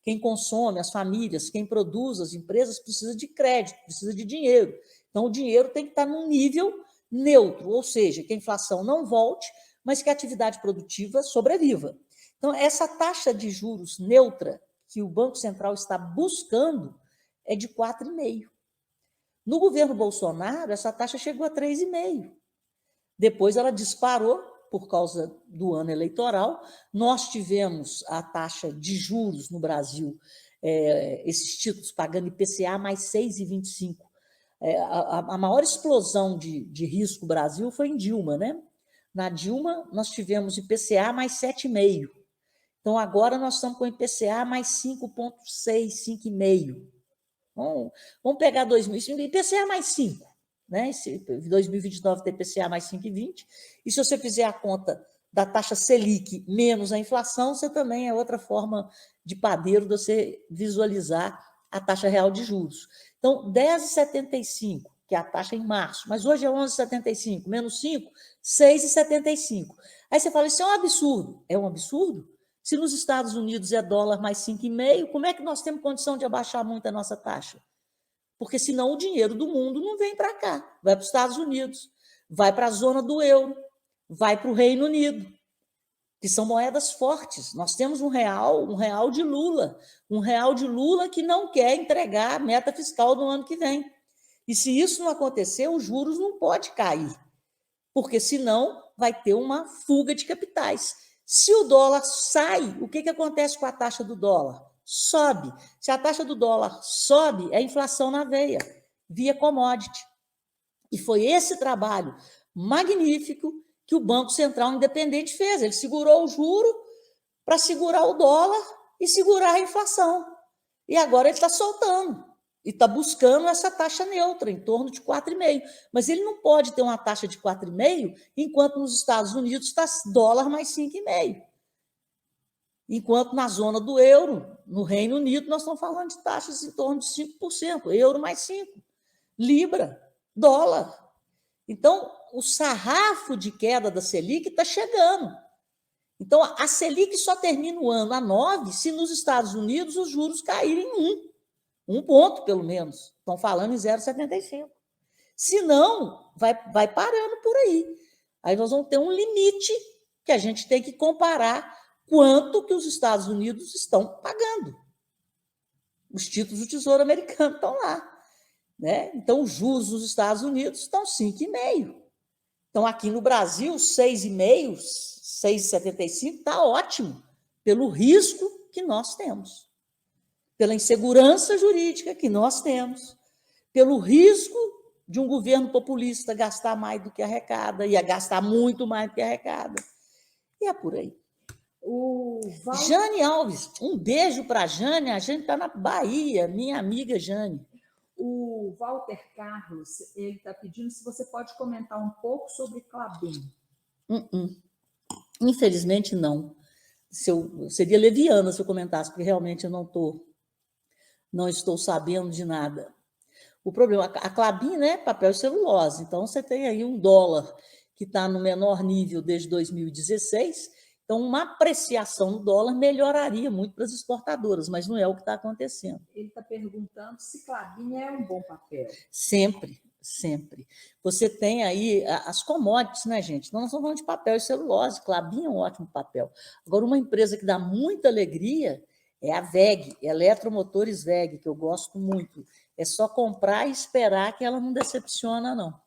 quem consome, as famílias, quem produz, as empresas, precisa de crédito, precisa de dinheiro. Então, o dinheiro tem que estar num nível neutro, ou seja, que a inflação não volte, mas que a atividade produtiva sobreviva. Então, essa taxa de juros neutra que o Banco Central está buscando é de 4,5%. No governo Bolsonaro, essa taxa chegou a 3,5%. Depois ela disparou por causa do ano eleitoral. Nós tivemos a taxa de juros no Brasil, esses títulos pagando IPCA mais 6,25%. A maior explosão de risco Brasil foi em Dilma, né? Na Dilma, nós tivemos IPCA mais 7,5%. Então, agora nós estamos com IPCA mais 5,6%, 5,5%. Vamos pegar 2005, IPCA mais 5%. Né? 2029 tem IPCA mais 5,20%. E se você fizer a conta da taxa Selic menos a inflação, você também é outra forma de padeiro de você visualizar a taxa real de juros. Então, 10,75%, que é a taxa em março, mas hoje é 11,75%, menos 5%, 6,75%. Aí você fala, isso é um absurdo. É um absurdo? Se nos Estados Unidos é dólar mais 5,5%, como é que nós temos condição de abaixar muito a nossa taxa? Porque senão o dinheiro do mundo não vem para cá, vai para os Estados Unidos, vai para a zona do euro, vai para o Reino Unido, que são moedas fortes. Nós temos um real de Lula, um real de Lula que não quer entregar a meta fiscal do ano que vem. E se isso não acontecer, os juros não podem cair, porque senão vai ter uma fuga de capitais. Se o dólar sai, o que acontece com a taxa do dólar? Sobe. Se a taxa do dólar sobe, é inflação na veia, via commodity. E foi esse trabalho magnífico que o Banco Central Independente fez. Ele segurou o juro para segurar o dólar e segurar a inflação. E agora ele está soltando e está buscando essa taxa neutra, em torno de 4,5%. Mas ele não pode ter uma taxa de 4,5%, enquanto nos Estados Unidos está dólar mais 5,5%. Enquanto na zona do euro, no Reino Unido, nós estamos falando de taxas em torno de 5%, euro mais 5%, libra, dólar. Então, o sarrafo de queda da Selic está chegando. Então, a Selic só termina o ano a 9% se nos Estados Unidos os juros caírem em 1 ponto, pelo menos. Estão falando em 0,75%. Se não, vai parando por aí. Aí nós vamos ter um limite que a gente tem que comparar quanto que os Estados Unidos estão pagando. Os títulos do Tesouro Americano estão lá. Né? Então, os juros nos Estados Unidos estão 5,5%. Então, aqui no Brasil, 6,5%, 6,75% está ótimo, pelo risco que nós temos, pela insegurança jurídica que nós temos, pelo risco de um governo populista gastar mais do que arrecada, ia gastar muito mais do que arrecada. E é por aí. Jane Alves, um beijo para a Jane. A gente está na Bahia, minha amiga Jane. O Walter Carlos, ele está pedindo se você pode comentar um pouco sobre Klabin. Infelizmente, não. Seria leviana se eu comentasse, porque realmente eu não estou sabendo de nada. O problema, a Klabin, né, papel e celulose. Então, você tem aí um dólar que está no menor nível desde 2016. Então, uma apreciação do dólar melhoraria muito para as exportadoras, mas não é o que está acontecendo. Ele está perguntando se Klabin é um bom papel. Sempre, sempre. Você tem aí as commodities, né, gente? Nós estamos falando de papel e celulose. Klabin é um ótimo papel. Agora, uma empresa que dá muita alegria é a WEG, Eletromotores WEG, que eu gosto muito. É só comprar e esperar que ela não decepciona, não.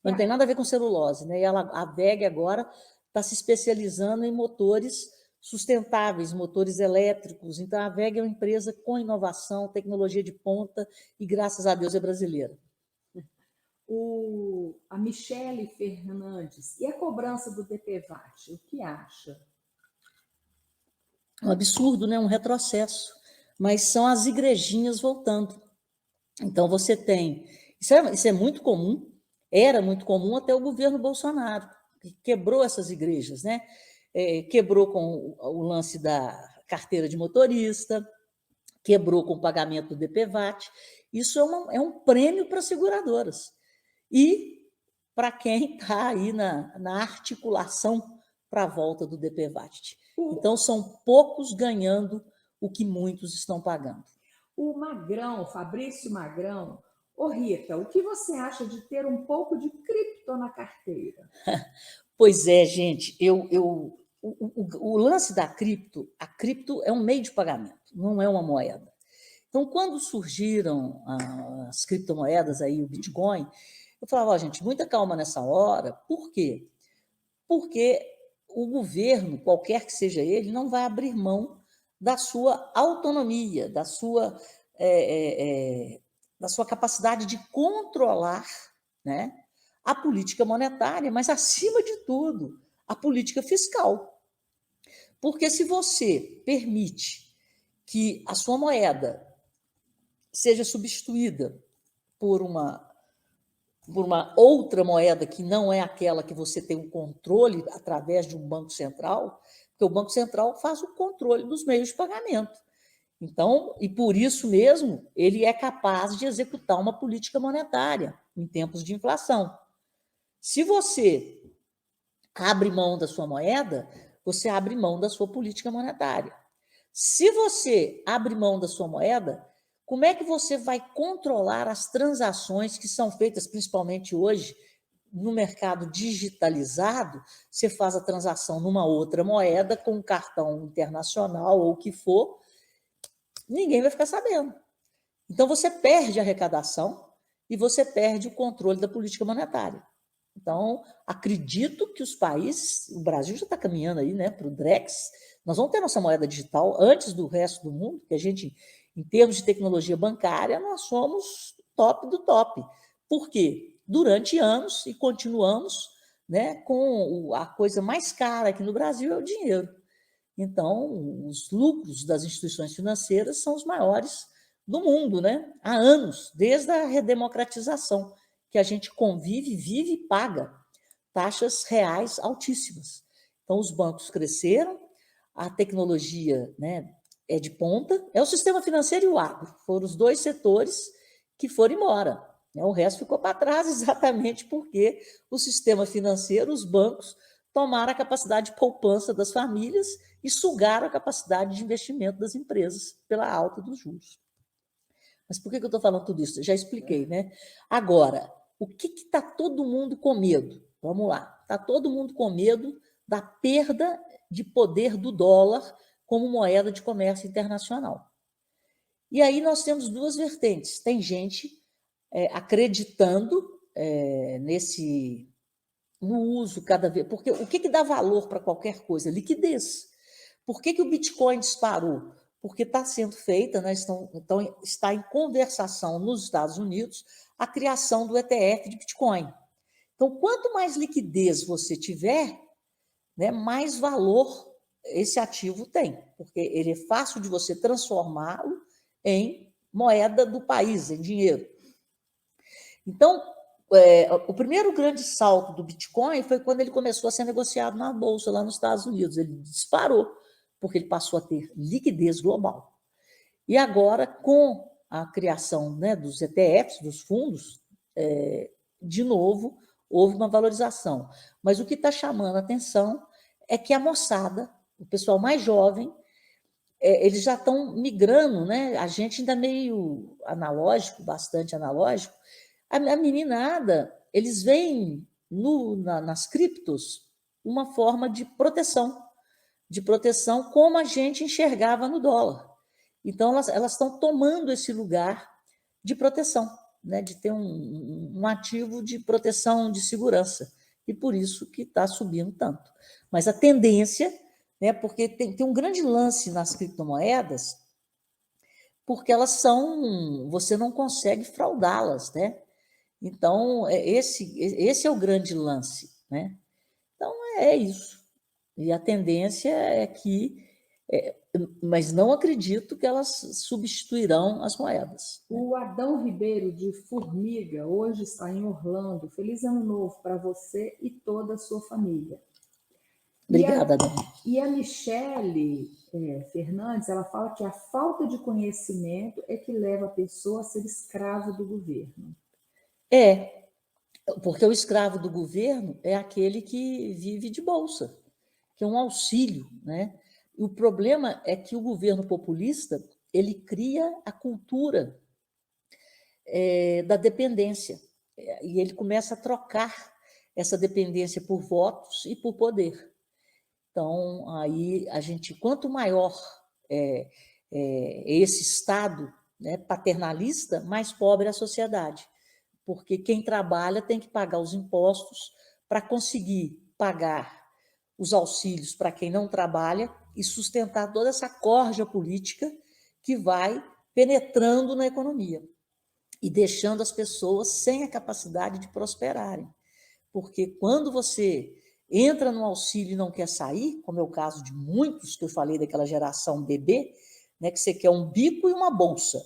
Não tem nada a ver com celulose, né? E a WEG agora está se especializando em motores sustentáveis, motores elétricos. Então, a WEG é uma empresa com inovação, tecnologia de ponta e, graças a Deus, é brasileira. A Michele Fernandes, e a cobrança do DPVAT, o que acha? Um absurdo, né? Um retrocesso. Mas são as igrejinhas voltando. Então, você tem... Isso é muito comum, era muito comum até o governo Bolsonaro, que quebrou essas igrejas, né? Quebrou com o lance da carteira de motorista, quebrou com o pagamento do DPVAT. Isso é um prêmio para as seguradoras e para quem está aí na articulação para a volta do DPVAT. Então, são poucos ganhando o que muitos estão pagando. O Magrão, Fabrício Magrão, ô Rita, o que você acha de ter um pouco de cripto na carteira? Pois é, gente, o lance da cripto, a cripto é um meio de pagamento, não é uma moeda. Então, quando surgiram as criptomoedas, aí, o Bitcoin, eu falava, gente, muita calma nessa hora. Por quê? Porque o governo, qualquer que seja ele, não vai abrir mão da sua autonomia, da sua capacidade de controlar, né, a política monetária, mas, acima de tudo, a política fiscal. Porque se você permite que a sua moeda seja substituída por uma outra moeda que não é aquela que você tem um controle através de um banco central, porque o Banco Central faz o controle dos meios de pagamento. Então, e por isso mesmo, ele é capaz de executar uma política monetária em tempos de inflação. Se você abre mão da sua moeda, você abre mão da sua política monetária. Se você abre mão da sua moeda, como é que você vai controlar as transações que são feitas, principalmente hoje, no mercado digitalizado? Você faz a transação numa outra moeda, com um cartão internacional ou o que for, ninguém vai ficar sabendo. Então, você perde a arrecadação e você perde o controle da política monetária. Então, acredito que os países, o Brasil já está caminhando aí, né, para o Drex, nós vamos ter nossa moeda digital antes do resto do mundo, que a gente, em termos de tecnologia bancária, nós somos top do top. Por quê? Durante anos, e continuamos, né, com a coisa mais cara aqui no Brasil é o dinheiro. Então, os lucros das instituições financeiras são os maiores do mundo, né? Há anos, desde a redemocratização, que a gente convive, vive e paga taxas reais altíssimas. Então, os bancos cresceram, a tecnologia, né, é de ponta, é o sistema financeiro e o agro, foram os dois setores que foram embora. Né? O resto ficou para trás exatamente porque o sistema financeiro, os bancos, tomaram a capacidade de poupança das famílias e sugaram a capacidade de investimento das empresas pela alta dos juros. Mas por que eu estou falando tudo isso? Eu já expliquei, né? Agora, o que está todo mundo com medo? Vamos lá. Está todo mundo com medo da perda de poder do dólar como moeda de comércio internacional. E aí nós temos duas vertentes. Tem gente acreditando no uso cada vez. Porque o que dá valor para qualquer coisa? Liquidez. Por que o Bitcoin disparou? Porque está sendo feita, né, está em conversação nos Estados Unidos a criação do ETF de Bitcoin. Então, quanto mais liquidez você tiver, né, mais valor esse ativo tem, porque ele é fácil de você transformá-lo em moeda do país, em dinheiro. Então, o primeiro grande salto do Bitcoin foi quando ele começou a ser negociado na Bolsa, lá nos Estados Unidos. Ele disparou, porque ele passou a ter liquidez global. E agora, com a criação, né, dos ETFs, dos fundos, de novo, houve uma valorização. Mas o que está chamando a atenção é que a moçada, o pessoal mais jovem, eles já estão migrando, né? A gente ainda meio analógico, bastante analógico. A meninada, eles veem nas criptos uma forma de proteção como a gente enxergava no dólar. Então, elas estão tomando esse lugar de proteção, né? De ter um ativo de proteção, de segurança. E por isso que está subindo tanto. Mas a tendência, né? Porque tem um grande lance nas criptomoedas, porque elas são, você não consegue fraudá-las, né? Então, esse é o grande lance, né? Então, é isso. E a tendência é que, mas não acredito que elas substituirão as moedas. O Adão Ribeiro, de Formiga, hoje está em Orlando. Feliz Ano Novo para você e toda a sua família. Obrigada, Adão. E a Michele Fernandes, ela fala que a falta de conhecimento é que leva a pessoa a ser escravo do governo. Porque o escravo do governo é aquele que vive de bolsa, que é um auxílio, né? E o problema é que o governo populista, ele cria a cultura da dependência, e ele começa a trocar essa dependência por votos e por poder. Então, aí quanto maior esse Estado, né, paternalista, mais pobre é a sociedade, porque quem trabalha tem que pagar os impostos para conseguir pagar os auxílios para quem não trabalha e sustentar toda essa corja política que vai penetrando na economia e deixando as pessoas sem a capacidade de prosperarem. porque quando você entra no auxílio e não quer sair, como é o caso de muitos que eu falei daquela geração bebê, né, que você quer um bico e uma bolsa.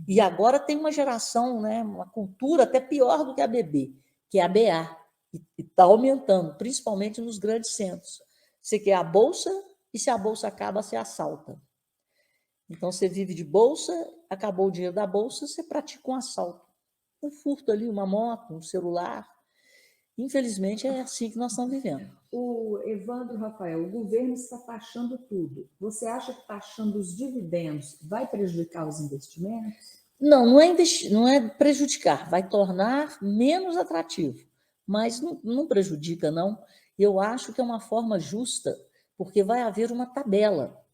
E agora tem uma geração, né, uma cultura até pior do que a bebê, que é a BA, e está aumentando, principalmente nos grandes centros. Você quer a bolsa e se a bolsa acaba, você assalta. Então, você vive de bolsa, acabou o dinheiro da bolsa, você pratica um assalto. Um furto ali, uma moto, um celular. Infelizmente, é assim que nós estamos vivendo. O Evandro Rafael, o governo está taxando tudo. Você acha que taxando os dividendos vai prejudicar os investimentos? Não, não é prejudicar, vai tornar menos atrativo, mas não prejudica, não. Eu acho que é uma forma justa, porque vai haver uma tabela.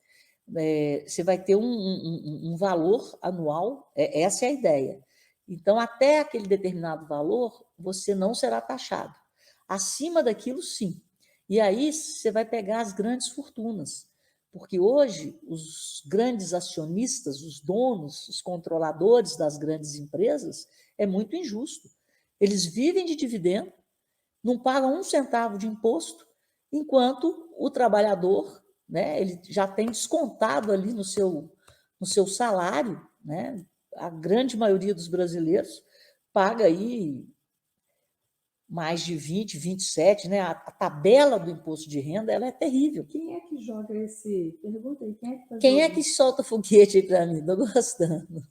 Você vai ter um valor anual, essa é a ideia. Então, até aquele determinado valor, você não será taxado. Acima daquilo, sim. E aí você vai pegar as grandes fortunas, porque hoje os grandes acionistas, os donos, os controladores das grandes empresas, é muito injusto. Eles vivem de dividendo, não pagam um centavo de imposto, enquanto o trabalhador, né, ele já tem descontado ali no seu salário, né, a grande maioria dos brasileiros paga aí mais de 20, 27, né? A tabela do imposto de renda ela é terrível. Quem é que joga esse... Pergunta aí, quem é que está Quem é jogando? que solta foguete aí para mim? Estou gostando.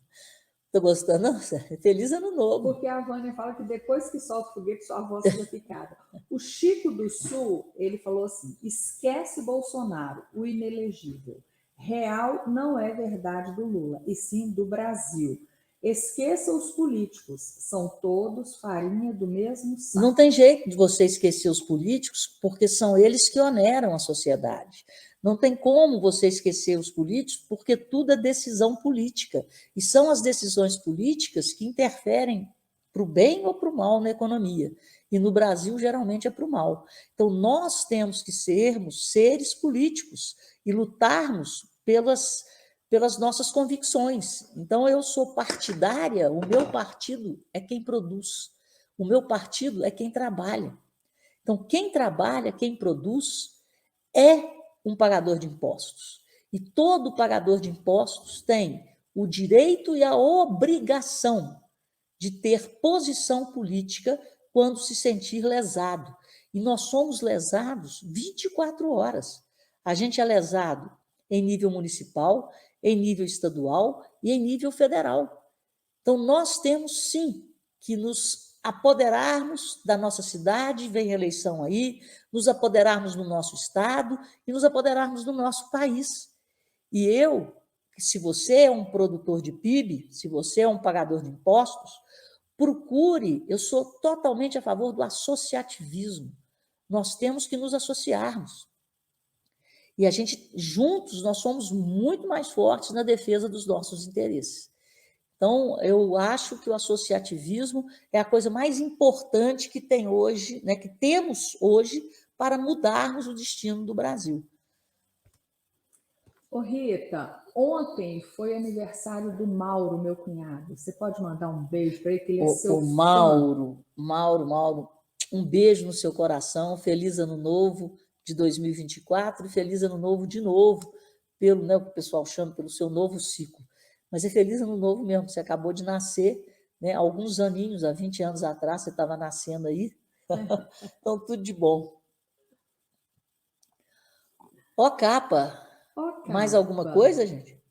Estou gostando, não? Feliz ano novo. Porque a Vânia fala que depois que solta o foguete, sua voz fica picada. O Chico do Sul, ele falou assim, esquece Bolsonaro, o inelegível. Real não é verdade do Lula, e sim do Brasil. Esqueça os políticos, são todos farinha do mesmo saco. Não tem jeito de você esquecer os políticos, porque são eles que oneram a sociedade. Não tem como você esquecer os políticos, porque tudo é decisão política. E são as decisões políticas que interferem para o bem ou para o mal na economia. E no Brasil, geralmente, é para o mal. Então, nós temos que sermos seres políticos e lutarmos pelas nossas convicções. Então, eu sou partidária, o meu partido é quem produz. O meu partido é quem trabalha. Então, quem trabalha, quem produz, é um pagador de impostos. E todo pagador de impostos tem o direito e a obrigação de ter posição política quando se sentir lesado. E nós somos lesados 24 horas. A gente é lesado em nível municipal, em nível estadual e em nível federal. Então, nós temos, sim, que nos apoderarmos da nossa cidade, vem eleição aí, nos apoderarmos do nosso estado e nos apoderarmos do nosso país. E se você é um produtor de PIB, se você é um pagador de impostos, procure, eu sou totalmente a favor do associativismo. Nós temos que nos associarmos. E a gente, juntos, nós somos muito mais fortes na defesa dos nossos interesses. Então, eu acho que o associativismo é a coisa mais importante que tem hoje, né, que temos hoje, para mudarmos o destino do Brasil. Ô Rita, ontem foi aniversário do Mauro, meu cunhado. Você pode mandar um beijo para ele, que ele é seu fã. Mauro, um beijo no seu coração, feliz ano novo de 2024 e feliz ano novo de novo, pelo, né, o que o pessoal chama pelo seu novo ciclo. Mas é feliz ano novo mesmo, você acabou de nascer, né? Alguns aninhos, há 20 anos atrás, você estava nascendo aí. Então, tudo de bom. Ó capa. Mais alguma coisa, gente?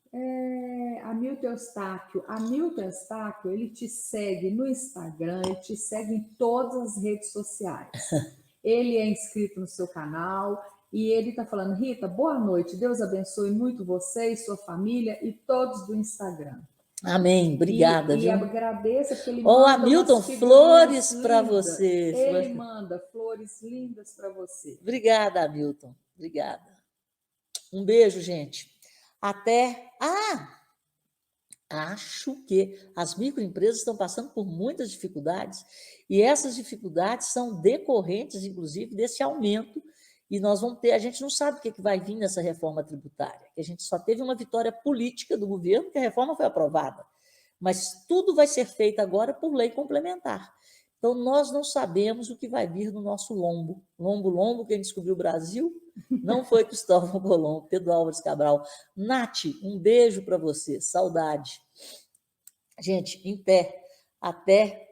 Hamilton Eustáquio, ele te segue no Instagram, ele te segue em todas as redes sociais. Ele é inscrito no seu canal e ele está falando, Rita, boa noite, Deus abençoe muito você e sua família e todos do Instagram. Amém, obrigada. E agradeça porque ele manda Hamilton, flores para você. Ele manda flores lindas para você. Obrigada, Hamilton, obrigada. Um beijo, gente. Até... acho que as microempresas estão passando por muitas dificuldades e essas dificuldades são decorrentes, inclusive, desse aumento e nós vamos ter, a gente não sabe o que vai vir nessa reforma tributária, a gente só teve uma vitória política do governo que a reforma foi aprovada, mas tudo vai ser feito agora por lei complementar. Então, nós não sabemos o que vai vir no nosso lombo. Lombo, quem descobriu o Brasil não foi Cristóvão Colombo, Pedro Álvares Cabral. Nath, um beijo para você, saudade. Gente, em pé, até.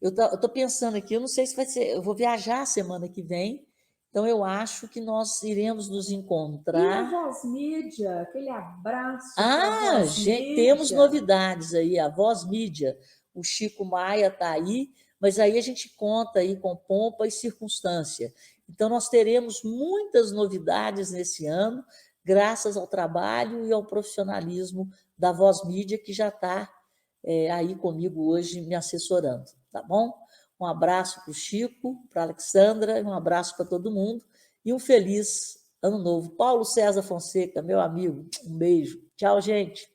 Eu estou pensando aqui, eu não sei se vai ser. Eu vou viajar a semana que vem, então eu acho que nós iremos nos E a encontrar. Voz Mídia, aquele abraço para a Ah, Voz gente, temos Mídia. novidades aí, a Voz Mídia. O Chico Maia está aí, mas aí a gente conta aí com pompa e circunstância. Então, nós teremos muitas novidades nesse ano, graças ao trabalho e ao profissionalismo da Voz Mídia, que já está aí comigo hoje me assessorando, tá bom? Um abraço para o Chico, para a Alexandra, um abraço para todo mundo e um feliz ano novo. Paulo César Fonseca, meu amigo, um beijo. Tchau, gente.